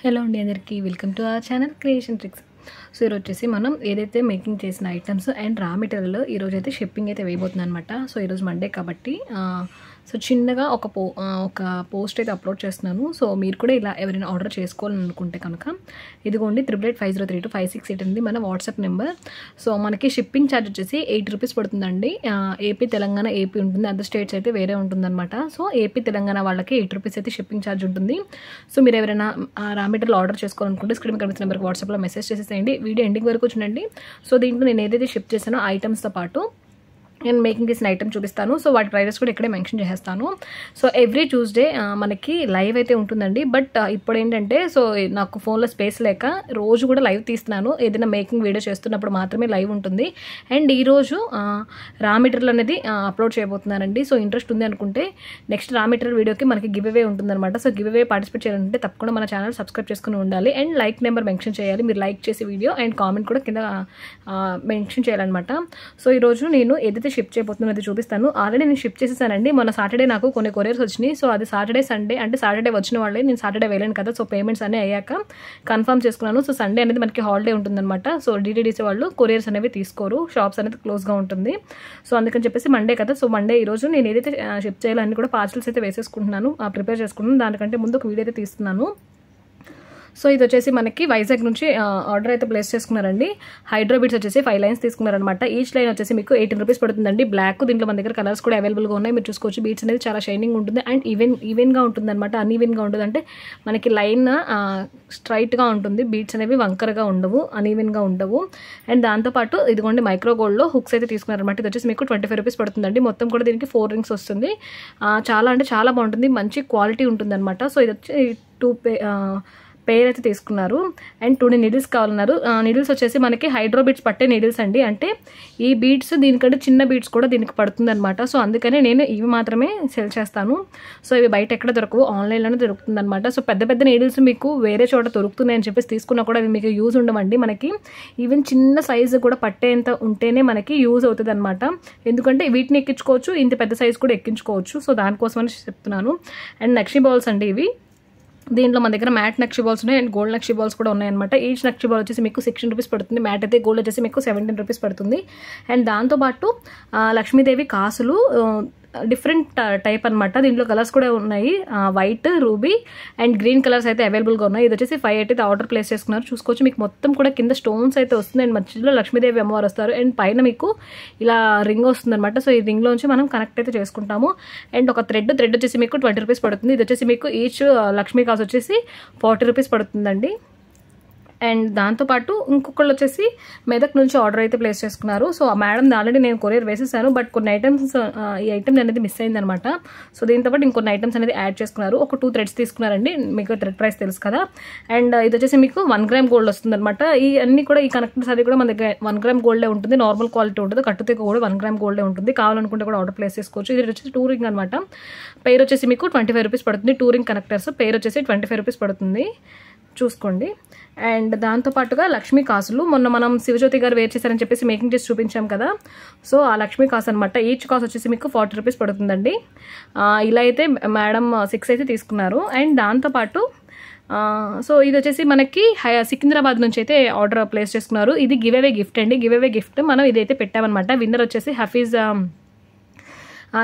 Hello అండి అందరికీ welcome to our channel creation tricks. So ఈరోజు వచ్చేసి మనం ఏదైతే మేకింగ్ చేసిన ఐటమ్స్ అండ్ రా మెటీరియల్ ఈరోజు అయితే షిప్పింగ్ అయితే వేయబోతుంది అనమాట. సో ఈరోజు మండే కాబట్టి సో చిన్నగా ఒక పోస్ట్ అయితే అప్లోడ్ చేస్తున్నాను. సో మీరు కూడా ఇలా ఎవరైనా ఆర్డర్ చేసుకోవాలని అనుకుంటే కనుక ఇదిగోండి 88503256 ఉంది మన వాట్సాప్ నెంబర్. సో మనకి షిప్పింగ్ ఛార్జ్ వచ్చేసి 8 రూపీస్ పడుతుందండి. ఏపీ తెలంగాణ ఏపీ ఉంటుంది, అదర్ స్టేట్స్ అయితే వేరే ఉంటుందన్నమాట. సో ఏపీ తెలంగాణ వాళ్ళకి 8 రూపీస్ అయితే షిప్పింగ్ ఛార్జ్ ఉంటుంది. సో మీరు ఎవరైనా రా మెటీరియల్ ఆర్డర్ చేసుకోవాలనుకుంటే స్క్రీన్ కనిపిస్తున్న నెంబర్కి వాట్సాప్లో మెసేజ్ చేసేసేయండి. వీడియో ఎండింగ్ వరకు చూడండి. సో దీంట్లో నేను ఏదైతే షిప్ చేశానో ఐటమ్స్తో పాటు నేను మేకింగ్ చేసిన ఐటమ్ చూపిస్తాను. సో వాటి ప్రైజెస్ కూడా ఇక్కడే మెన్షన్ చేస్తాను. సో ఎవ్రీ ట్యూస్డే మనకి లైవ్ అయితే ఉంటుందండి. బట్ ఇప్పుడు ఏంటంటే సో నాకు ఫోన్లో స్పేస్ లేక రోజు కూడా లైవ్ తీస్తున్నాను. ఏదైనా మేకింగ్ వీడియో చేస్తున్నప్పుడు మాత్రమే లైవ్ ఉంటుంది. అండ్ ఈరోజు రా మెటీరియల్ అనేది అప్లోడ్ చేయబోతున్నానండి. సో ఇంట్రెస్ట్ ఉంది అనుకుంటే నెక్స్ట్ రా మెటీరియల్ వీడియోకి మనకి గివ్ అవే ఉంటుందన్నమాట. సో గివ్ అవే పార్టిసిపేట్ చేయాలంటే తప్పకుండా మన ఛానల్ సబ్స్క్రైబ్ చేసుకుని ఉండాలి. అండ్ లైక్ నెంబర్ మెన్షన్ చేయాలి. మీరు లైక్ చేసే వీడియో అండ్ కామెంట్ కూడా కింద మెన్షన్ చేయాలన్నమాట. సో ఈరోజు నేను ఏదైతే షిప్ చేయబోతున్నాను అది చూపిస్తాను. ఆల్రెడీ నేను షిప్ చేసేసానండి. మొన్న సాటర్డే నాకు కొన్ని కొరియర్స్ వచ్చినాయి. సో అది సాటర్డే సండే అంటే సాటర్డే వచ్చిన వాళ్ళే, నేను సాటర్డే వెళ్ళాను కదా. సో పేమెంట్స్ అన్నీ అయ్యాక కన్ఫర్మ్ చేసుకున్నాను. సో సండే అనేది మనకి హాలిడే ఉంటుందన్నమాట. సో డిటీడీసీ వాళ్ళు కొరియర్స్ అనేవి తీసుకోరు, షాప్స్ అనేది క్లోజ్గా ఉంటుంది. సో అందుకని చెప్పేసి మండే కదా. సో మండే ఈరోజు నేను ఏదైతే షిప్ చేయాలో అన్ని కూడా పార్సల్స్ అయితే వేసేసుకుంటున్నాను, ప్రిపేర్ చేసుకుంటున్నాను. దానికంటే ముందు ఒక వీడియో అయితే తీస్తున్నాను. సో ఇది వచ్చేసి మనకి వైజాగ్ నుంచి ఆర్డర్ అయితే ప్లేస్ చేసుకున్నారండి. హైడ్రో బీట్స్ వచ్చేసి 5 లైన్స్ తీసుకున్నారనమాట. ఈచ్ లైన్ వచ్చేసి మీకు 18 రూపీస్ పడుతుందండి. బ్లాక్, దీంట్లో మన దగ్గర కలర్స్ కూడా అవైలబుల్గా ఉన్నాయి, మీరు చూసుకోవచ్చు. బీట్స్ అనేది చాలా షైనింగ్ ఉంటుంది అండ్ ఈవెన్గా ఉంటుంది అనమాట. అన్ఈవెన్గా ఉంటుంది అంటే మనకి లైన్ స్ట్రైట్గా ఉంటుంది, బీట్స్ అనేవి వంకరగా ఉండవు, అన్ఈవెన్గా ఉండవు. అండ్ దాంతోపాటు ఇదిగోండి మైక్రో గోల్డ్లో హుక్స్ అయితే తీసుకున్నారనమాట. ఇది వచ్చేసి మీకు 25 రూపీస్ పడుతుందండి. మొత్తం కూడా దీనికి 4 రింగ్స్ వస్తుంది. చాలా అంటే చాలా బాగుంటుంది, మంచి క్వాలిటీ ఉంటుంది అనమాట. సో ఇది వచ్చి 2 పేర్ అయితే తీసుకున్నారు. అండ్ 2 నీడిల్స్ కావాలన్నారు. నీడిల్స్ వచ్చేసి మనకి హైడ్రో బీట్స్ పట్టే నీడిల్స్ అండి. అంటే ఈ బీట్స్ దీనికంటే చిన్న బీట్స్ కూడా దీనికి పడుతుంది అనమాట. సో అందుకనే నేను ఇవి మాత్రమే సెల్ చేస్తాను. సో ఇవి బయట ఎక్కడ దొరకవు, ఆన్లైన్లోనే దొరుకుతుంది అనమాట. సో పెద్ద పెద్ద నీడిల్స్ మీకు వేరే చోట దొరుకుతున్నాయని చెప్పేసి తీసుకున్నా కూడా అవి మీకు యూజ్ ఉండవండి. మనకి ఈవెన్ చిన్న సైజు కూడా పట్టేంత ఉంటేనే మనకి యూజ్ అవుతుంది అనమాట. ఎందుకంటే వీటిని ఎక్కించుకోవచ్చు, ఇంత పెద్ద సైజు కూడా ఎక్కించుకోవచ్చు. సో దానికోసమని చెప్తున్నాను. అండ్ నక్షి బాల్స్ అండి ఇవి. దీంట్లో మన దగ్గర మ్యాట్ నక్షి బాల్స్ ఉన్నాయి అండ్ గోల్డ్ నక్షి బాల్స్ కూడా ఉన్నాయన్నమాట. ఈచ్ నక్షి బాల్ వచ్చేసి మీకు 16 రూపీస్ పడుతుంది. మ్యాట్ అయితే గోల్డ్ వచ్చేసి మీకు 17 రూపీస్ పడుతుంది. అండ్ దాంతోపాటు లక్ష్మీదేవి కాసులు డిఫరెంట్ టైప్ అనమాట. దీంట్లో కలర్స్ కూడా ఉన్నాయి, white, ruby and green colours అయితే అవైలబుల్గా ఉన్నాయి. ఇది వచ్చేసి 5 అయితే ఆర్డర్ ప్లేస్ చేసుకున్నారు. చూసుకోవచ్చు, మీకు మొత్తం కూడా కింద స్టోన్స్ అయితే వస్తుంది అండ్ మధ్యలో లక్ష్మీదేవి అమ్మవారు వస్తారు అండ్ పైన మీకు ఇలా రింగ్ వస్తుంది అనమాట. సో ఈ రింగ్లోంచి మనం కనెక్ట్ అయితే చేసుకుంటాము. అండ్ ఒక థ్రెడ్ వచ్చేసి మీకు 20 రూపీస్ పడుతుంది. ఇది వచ్చేసి మీకు ఈచ్ లక్ష్మీ కాసు వచ్చేసి 40 రూపీస్ పడుతుందండి. అండ్ దాంతోపాటు ఇంకొకళ్ళు వచ్చేసి మెదక్ నుంచి ఆర్డర్ అయితే ప్లేస్ చేసుకున్నారు. సో ఆ మేడం ఆల్రెడీ నేను కొరియర్ వేసేసాను, బట్ కొన్ని ఐటమ్స్ ఈ ఐటమ్ అనేది మిస్ అయిందనమాట. సో దీంతోపాటు ఇంకొన్ని ఐటమ్స్ అనేది యాడ్ చేసుకున్నారు. ఒక 2 థ్రెడ్స్ తీసుకున్నారండి, మీకు థ్రెడ్ ప్రైస్ తెలుసు కదా. అండ్ ఇది వచ్చేసి మీకు 1 గ్రామ్ గోల్డ్ వస్తుంది అనమాట. ఈ అన్ని కూడా ఈ కనెక్టర్స్ అది కూడా మన దగ్గర 1 గ్రామ్ గోల్డే ఉంటుంది, నార్మల్ క్వాలిటీ ఉంటుంది. కట్టుతే కూడా 1 గ్రామ్ గోల్డే ఉంటుంది. కావాలనుకుంటే కూడా ఆర్డర్ ప్లేస్ చేసుకోవచ్చు. ఇది వచ్చేసి 2 రింగ్ అనమాట. పేరు వచ్చేసి మీకు 25 రూపీస్ పడుతుంది. 2 రింగ్ కనెక్టర్స్ పేరు వచ్చేసి 25 రూపీస్ పడుతుంది, చూసుకోండి. అండ్ దాంతోపాటుగా లక్ష్మీ కాసులు మొన్న మనం శివజ్యోతి గారు వేర్ చేశారని చెప్పేసి మేకింగ్ చేసి చూపించాం కదా. సో ఆ లక్ష్మీ కాసు అనమాట. ఈచ్ కాసు వచ్చేసి మీకు 40 రూపీస్ పడుతుందండి. ఇలా అయితే మేడం 6 అయితే తీసుకున్నారు. అండ్ దాంతోపాటు సో ఇది వచ్చేసి మనకి సికింద్రాబాద్ నుంచి అయితే ఆర్డర్ ప్లేస్ చేసుకున్నారు. ఇది గివ్ అవే గిఫ్ట్ అండి. గివ్ అవే గిఫ్ట్ మనం ఇదైతే పెట్టామన్నమాట. విన్నర్ వచ్చేసి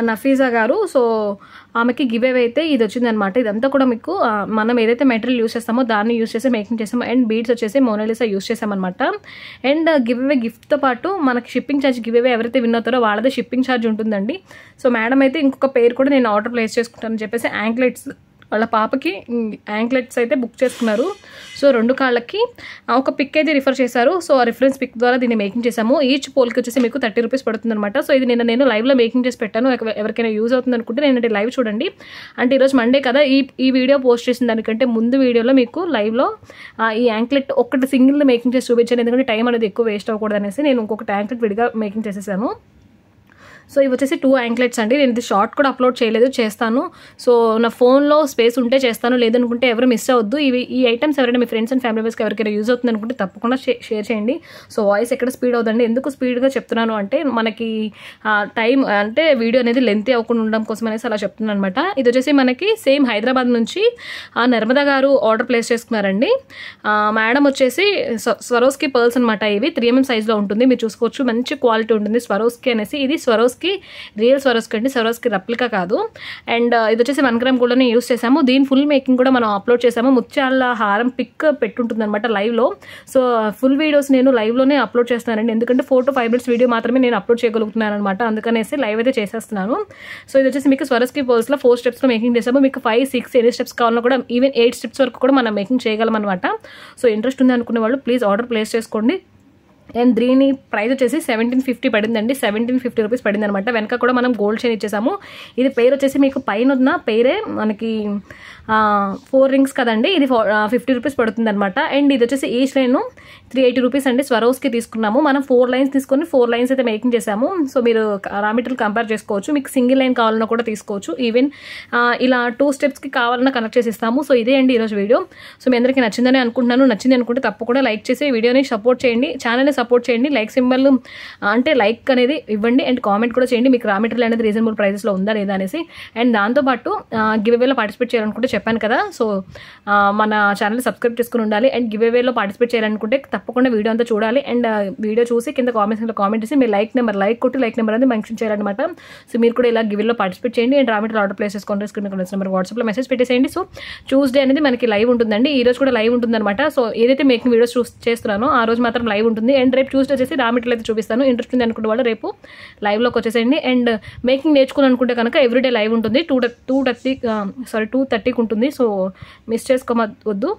నఫీజా గారు. సో ఆమెకి గివ్ అవే అయితే ఇది వచ్చిందనమాట. ఇదంతా కూడా మీకు మనం ఏదైతే మెటీరియల్ యూస్ చేస్తామో దాన్ని యూస్ చేసి మేకింగ్ చేసాము. అండ్ బీడ్స్ వచ్చేసి మోనాలిసా యూస్ చేసామన్నమాట. అండ్ గివ్ అవే గిఫ్ట్తో పాటు మనకి షిప్పింగ్ ఛార్జ్, గివ్ అవే ఎవరైతే విన్ అవుతారో వాళ్ళదే షిప్పింగ్ ఛార్జ్ ఉంటుందండి. సో మేడం అయితే ఇంకొక పేరు కూడా నేను ఆర్డర్ ప్లేస్ చేసుకుంటానని చెప్పేసి యాంక్లెట్స్, వాళ్ళ పాపకి యాంక్లెట్స్ అయితే బుక్ చేసుకున్నారు. సో 2 కాళ్ళకి ఒక పిక్ అయితే రిఫర్ చేశారు. సో ఆ రిఫరెన్స్ పిక్ ద్వారా దీన్ని మేకింగ్ చేసాము. ఈచ్ పోల్కి వచ్చేసి మీకు 30 రూపీస్ పడుతుంది అనమాట. సో ఇది నేను లైవ్లో మేకింగ్ చేసి పెట్టాను. ఎవరికైనా యూజ్ అవుతుంది అనుకుంటే నేను లైవ్ చూడండి. అంటే ఈరోజు మండే కదా, ఈ వీడియో పోస్ట్ చేసిన దానికంటే ముందు వీడియోలో మీకు లైవ్లో ఈ యాంక్లెట్ ఒకటి సింగిల్ మేకింగ్ చేసి చూపించాను. ఎందుకంటే టైం అనేది ఎక్కువ వేస్ట్ అవ్వకూడదు అనేసి నేను ఇంకొకటి యాంక్లెట్ విడిగా మేకింగ్ చేసేసాను. సో ఇవి వచ్చేసి 2 యాంక్లెట్స్ అండి. నేను ఇది షార్ట్ కూడా అప్లోడ్ చేయలేదు, చేస్తాను. సో నా ఫోన్లో స్పేస్ ఉంటే చేస్తాను, లేదనుకుంటే ఎవరు మిస్ అవ్వద్దు. ఈ ఐటమ్స్ ఎవరైనా మీ ఫ్రెండ్స్ అండ్ ఫ్యామిలీ మెంబర్స్కి ఎవరికైనా యూజ్ అవుతుంది అనుకుంటే తప్పకుండా షేర్ చేయండి. సో వాయిస్ ఎక్కడ స్పీడ్ అవుతుంది, ఎందుకు స్పీడ్గా చెప్తున్నాను అంటే మనకి టైం అంటే వీడియో అనేది లెంతీ అవ్వకుండా ఉండడం కోసం అనేసి అలా చెప్తున్నాను అనమాట. ఇది వచ్చేసి మనకి సేమ్ హైదరాబాద్ నుంచి నర్మదా గారు ఆర్డర్ ప్లేస్ చేసుకున్నారండి. మేడం వచ్చేసి స్వరోస్కి పర్ల్స్ అనమాట. ఇవి 3mm సైజ్లో ఉంటుంది, మీరు చూసుకోవచ్చు. మంచి క్వాలిటీ ఉంటుంది స్వరోస్కి అనేసి. ఇది స్వరోస్కి రియల్ స్వరోస్కి అండి, స్వరోస్కి రెప్లికా కాదు. అండ్ ఇది వచ్చేసి 1 గ్రామ్ గోల్డ్ని యూస్ చేసాము. దీని ఫుల్ మేకింగ్ కూడా మనం అప్లోడ్ చేసాము. ముత్యాల హారం పిక్ పెట్టుంటుంది అనమాట లైవ్లో. సో ఫుల్ వీడియోస్ నేను లైవ్లోనే అప్లోడ్ చేస్తానండి, ఎందుకంటే 4 to 5 minutes వీడియో మాత్రమే నేను అప్లోడ్ చేయగలుగుతున్నాను అనమాట. అందుకనేసి లైవ్ అయితే చేసేస్తున్నాను. సో ఇది వచ్చేసి మీకు స్వరోస్కి పర్ల్స్లో 4 స్టెప్స్లో మేకింగ్ చేసాము. మీకు 5, 6 ఎన్ని స్టెప్స్ కావాలన్నా కూడా ఈవెన్ 8 స్టెప్స్ వరకు కూడా మనం మేకింగ్ చేయగలం అనమాట. సో ఇంట్రెస్ట్ ఉంది అనుకునే వాళ్ళు ప్లీజ్ ఆర్డర్ ప్లేస్ చేసుకోండి. అండ్ దీని ప్రైస్ వచ్చేసి 1750 పడిందండి. 1750 రూపీస్ పడింది అనమాట. వెనక కూడా మనం గోల్డ్ చైన్ ఇచ్చేసాము. ఇది పేరు వచ్చేసి మీకు పైన ఉన్న పేరే మనకి 4 rings కదండి. ఇది 50 రూపీస్ పడుతుంది అనమాట. అండ్ ఇది వచ్చేసి ఈచ్ లైన్ 380 రూపీస్ అండి. స్వరోస్కి తీసుకున్నాము మనం. 4 lines తీసుకొని 4 lines అయితే మేకింగ్ చేసాము. సో మీరు రా మెటీరియల్ కంపేర్ చేసుకోవచ్చు. మీకు సింగిల్ లైన్ కావాలన్నా కూడా తీసుకోవచ్చు. ఈవెన్ ఇలా 2 స్టెప్స్కి కావాలన్నా కనెక్ట్ చేసి ఇస్తాము. సో ఇదే అండి ఈరోజు వీడియో. సో మీ అందరికీ నచ్చిందని అనుకుంటున్నాను. నచ్చింది అనుకుంటే తప్పకుండా లైక్ చేసి వీడియోని సపోర్ట్ చేయండి, ఛానల్ని సపోర్ట్ చేయండి. లైక్ సింబల్ అంటే లైక్ అనేది ఇవ్వండి అండ్ కామెంట్ కూడా చేయండి మీకు రా మెటీరియల్ అనేది రీజనబుల్ ప్రైసెస్లో ఉందా లేదా అనేసి. అండ్ దాంతోపాటు గివ్ అవేలో పార్టిసిపేట్ చేయాలనుకుంటే చెప్పాను కదా. సో మన ఛానల్ సబ్స్క్రైబ్ చేసుకుని ఉండాలి. అండ్ గివ్ అవేలో పార్టిసిపేట్ చేయాలనుకుంటే తప్పకుండా వీడియో అంతా చూడాలి. అండ్ వీడియో చూసి కింద కామెంట్స్లో కామెంట్ చేసి మీ లైక్ నెంబర్ అనేది మెన్షన్ చేయాలన్నమాట. సో మీరు కూడా ఇలా గివ్ అవేలో పార్టిసిపేట్ చేయండి. And raw material order place చేసుకోండి. స్క్రీన్ నెంబర్ వాట్సాప్లో మెసేజ్ పెట్టేసేయండి. సో ట్యూస్డే అనేది మనకి లైవ్ ఉంటుందండి. ఈ రోజు కూడా లైవ్ ఉంటుందన్నమాట. సో ఏదైతే మేకింగ్ వీడియోస్ చేస్తున్నానో ఆ రోజు మాత్రం లైవ్ ఉంటుంది. అండ్ రేపు ట్యూస్డే వచ్చేసి రా మెటీరియల్ అయితే చూపిస్తాను. ఇంట్రెస్ట్ ఉంది అనుకుంటే వాళ్ళు రేపు లైవ్లోకి వచ్చేసేయండి. అండ్ మేకింగ్ నేర్చుకోవాలనుకుంటే కనుక ఎవ్రీడే లైవ్ ఉంటుంది. 2:30కి ఉంటుంది. సో మిస్ చేసుకోవద్దు.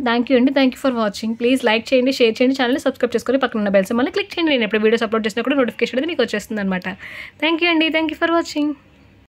థ్యాంక్ యూ అండి. Thank you for watching. Please like చేయండి, షేర్ చేయండి, ఛానల్ని సబ్స్క్రైబ్ చేసుకొని పక్కన ఉన్న బెల్ సింబల్ని క్లిక్ చేయండి. నేను ఎప్పుడు వీడియోస్ అప్లోడ్ చేసినా కూడా నోటిఫికేషన్ అనేది మీకు వచ్చేస్తుంది అనమాట. థ్యాంక్ యూ అండి. Thank you for watching.